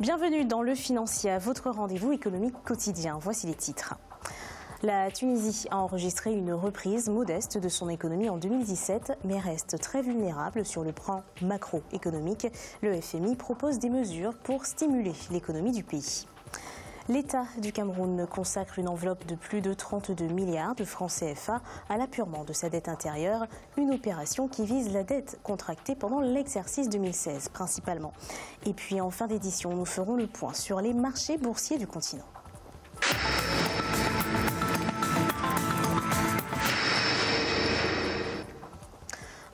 Bienvenue dans Le Financier, votre rendez-vous économique quotidien. Voici les titres. La Tunisie a enregistré une reprise modeste de son économie en 2017, mais reste très vulnérable sur le plan macroéconomique. Le FMI propose des mesures pour stimuler l'économie du pays. L'État du Cameroun consacre une enveloppe de plus de 32 milliards de francs CFA à l'apurement de sa dette intérieure, une opération qui vise la dette contractée pendant l'exercice 2016 principalement. Et puis en fin d'édition, nous ferons le point sur les marchés boursiers du continent.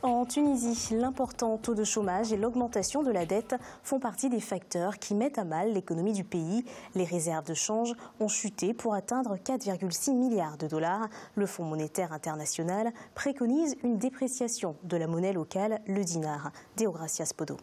En Tunisie, l'important taux de chômage et l'augmentation de la dette font partie des facteurs qui mettent à mal l'économie du pays. Les réserves de change ont chuté pour atteindre 4,6 milliards de dollars. Le Fonds monétaire international préconise une dépréciation de la monnaie locale, le dinar. Deogracias Podo.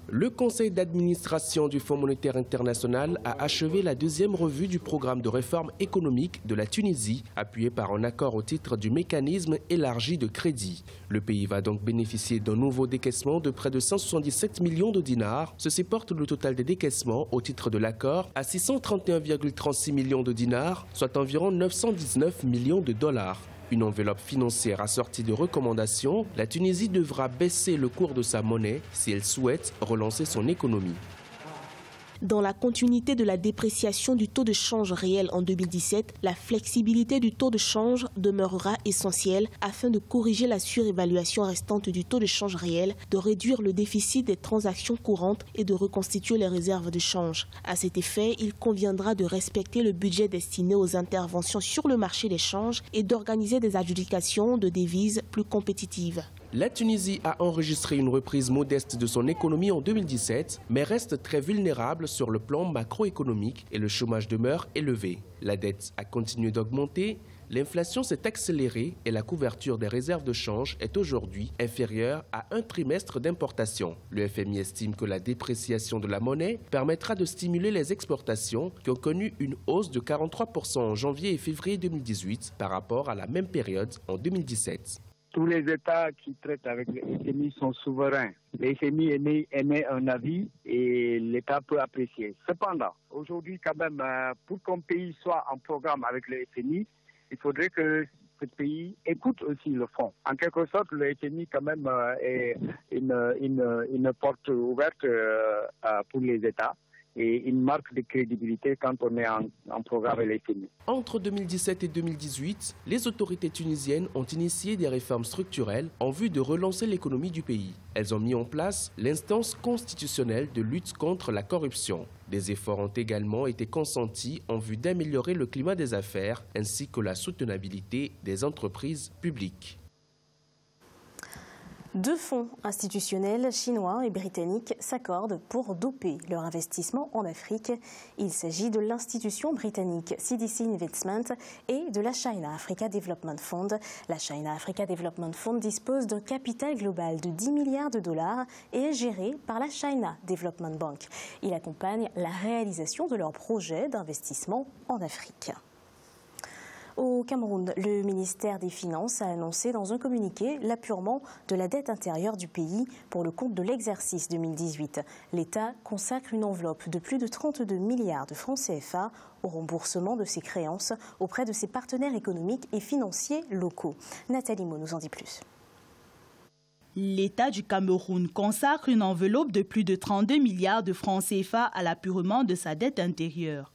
Le conseil d'administration du Fonds monétaire international a achevé la deuxième revue du programme de réforme économique de la Tunisie, appuyé par un accord au titre du mécanisme élargi de crédit. Le pays va donc bénéficier d'un nouveau décaissement de près de 177 millions de dinars. Ceci porte le total des décaissements au titre de l'accord à 631,36 millions de dinars, soit environ 919 millions de dollars. Une enveloppe financière assortie de recommandations, la Tunisie devra baisser le cours de sa monnaie si elle souhaite relancer son économie. Dans la continuité de la dépréciation du taux de change réel en 2017, la flexibilité du taux de change demeurera essentielle afin de corriger la surévaluation restante du taux de change réel, de réduire le déficit des transactions courantes et de reconstituer les réserves de change. À cet effet, il conviendra de respecter le budget destiné aux interventions sur le marché des changes et d'organiser des adjudications de devises plus compétitives. La Tunisie a enregistré une reprise modeste de son économie en 2017, mais reste très vulnérable sur le plan macroéconomique et le chômage demeure élevé. La dette a continué d'augmenter, l'inflation s'est accélérée et la couverture des réserves de change est aujourd'hui inférieure à un trimestre d'importation. Le FMI estime que la dépréciation de la monnaie permettra de stimuler les exportations qui ont connu une hausse de 43% en janvier et février 2018 par rapport à la même période en 2017. Tous les États qui traitent avec le FMI sont souverains. Le FMI émet un avis et l'État peut apprécier. Cependant, aujourd'hui, quand même, pour qu'un pays soit en programme avec le FMI, il faudrait que ce pays écoute aussi le fonds. En quelque sorte, le FMI, quand même, est une porte ouverte pour les États et une marque de crédibilité quand on est en programme avec le FMI. Entre 2017 et 2018, les autorités tunisiennes ont initié des réformes structurelles en vue de relancer l'économie du pays. Elles ont mis en place l'instance constitutionnelle de lutte contre la corruption. Des efforts ont également été consentis en vue d'améliorer le climat des affaires ainsi que la soutenabilité des entreprises publiques. Deux fonds institutionnels chinois et britanniques s'accordent pour doper leur investissement en Afrique. Il s'agit de l'institution britannique CDC Investment et de la China Africa Development Fund. La China Africa Development Fund dispose d'un capital global de 10 milliards de dollars et est géré par la China Development Bank. Il accompagne la réalisation de leurs projets d'investissement en Afrique. Au Cameroun, le ministère des Finances a annoncé dans un communiqué l'apurement de la dette intérieure du pays pour le compte de l'exercice 2018. L'État consacre une enveloppe de plus de 32 milliards de francs CFA au remboursement de ses créances auprès de ses partenaires économiques et financiers locaux. Nathalie Mo nous en dit plus. L'État du Cameroun consacre une enveloppe de plus de 32 milliards de francs CFA à l'apurement de sa dette intérieure.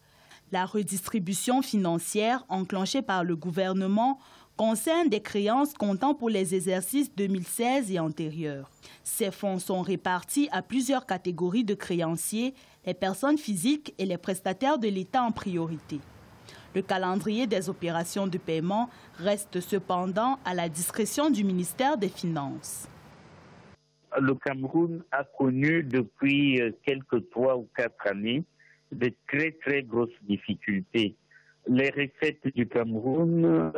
La redistribution financière enclenchée par le gouvernement concerne des créances comptant pour les exercices 2016 et antérieurs. Ces fonds sont répartis à plusieurs catégories de créanciers, les personnes physiques et les prestataires de l'État en priorité. Le calendrier des opérations de paiement reste cependant à la discrétion du ministère des Finances. Le Cameroun a connu depuis quelques 3 ou 4 années de très grosses difficultés. Les recettes du Cameroun,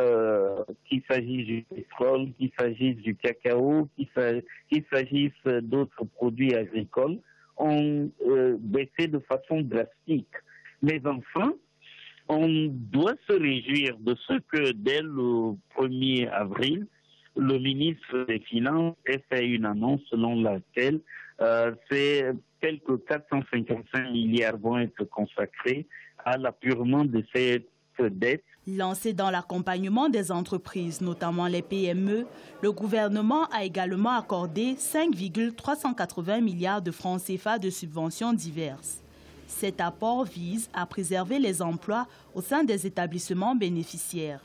qu'il s'agisse du pétrole, qu'il s'agisse du cacao, qu'il s'agisse d'autres produits agricoles, ont baissé de façon drastique. Mais enfin, on doit se réjouir de ce que dès le 1er avril, le ministre des Finances a fait une annonce selon laquelle c'est quelques 455 milliards vont être consacrés à l'apurement de cette dette. Lancé dans l'accompagnement des entreprises, notamment les PME, le gouvernement a également accordé 5,380 milliards de francs CFA de subventions diverses. Cet apport vise à préserver les emplois au sein des établissements bénéficiaires.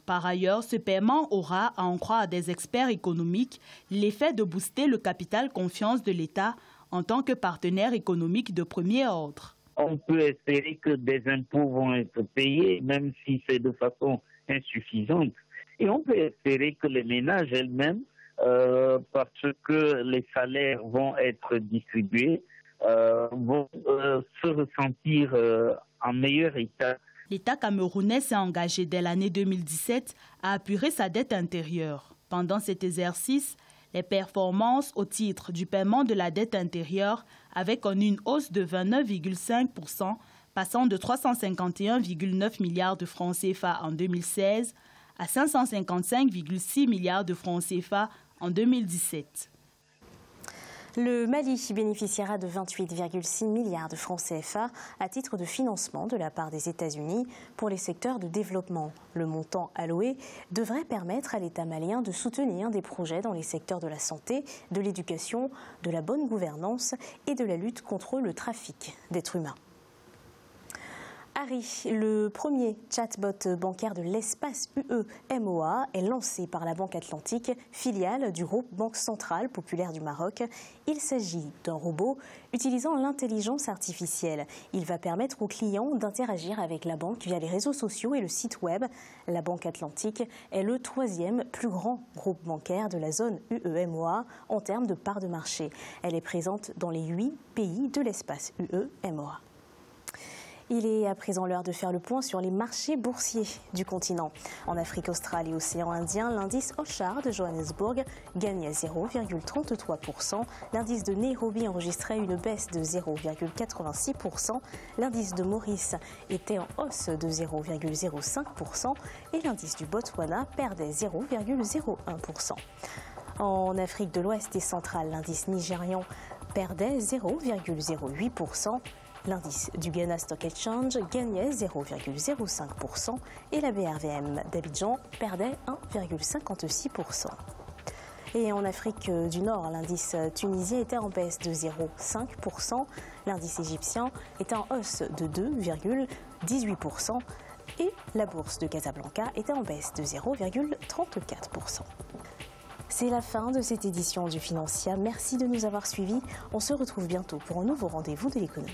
Par ailleurs, ce paiement aura, à en croire des experts économiques, l'effet de booster le capital confiance de l'État en tant que partenaire économique de premier ordre. On peut espérer que des impôts vont être payés, même si c'est de façon insuffisante. Et on peut espérer que les ménages elles-mêmes, parce que les salaires vont être distribués, vont se ressentir en meilleur état. L'État camerounais s'est engagé dès l'année 2017 à apurer sa dette intérieure. Pendant cet exercice, les performances au titre du paiement de la dette intérieure avaient connu une hausse de 29,5%, passant de 351,9 milliards de francs CFA en 2016 à 555,6 milliards de francs CFA en 2017. Le Mali bénéficiera de 28,6 milliards de francs CFA à titre de financement de la part des États-Unis pour les secteurs de développement. Le montant alloué devrait permettre à l'État malien de soutenir des projets dans les secteurs de la santé, de l'éducation, de la bonne gouvernance et de la lutte contre le trafic d'êtres humains. Harry, le premier chatbot bancaire de l'espace UE-MOA, est lancé par la Banque Atlantique, filiale du groupe Banque Centrale Populaire du Maroc. Il s'agit d'un robot utilisant l'intelligence artificielle. Il va permettre aux clients d'interagir avec la banque via les réseaux sociaux et le site web. La Banque Atlantique est le troisième plus grand groupe bancaire de la zone UE-MOA en termes de part de marché. Elle est présente dans les 8 pays de l'espace UE-MOA. Il est à présent l'heure de faire le point sur les marchés boursiers du continent. En Afrique australe et océan Indien, l'indice Hochar de Johannesburg gagnait 0,33%. L'indice de Nairobi enregistrait une baisse de 0,86%. L'indice de Maurice était en hausse de 0,05%. Et l'indice du Botswana perdait 0,01%. En Afrique de l'Ouest et centrale, l'indice nigérian perdait 0,08%. L'indice du Ghana Stock Exchange gagnait 0,05% et la BRVM d'Abidjan perdait 1,56%. Et en Afrique du Nord, l'indice tunisien était en baisse de 0,5%, l'indice égyptien était en hausse de 2,18% et la bourse de Casablanca était en baisse de 0,34%. C'est la fin de cette édition du Financia. Merci de nous avoir suivis. On se retrouve bientôt pour un nouveau rendez-vous de l'économie.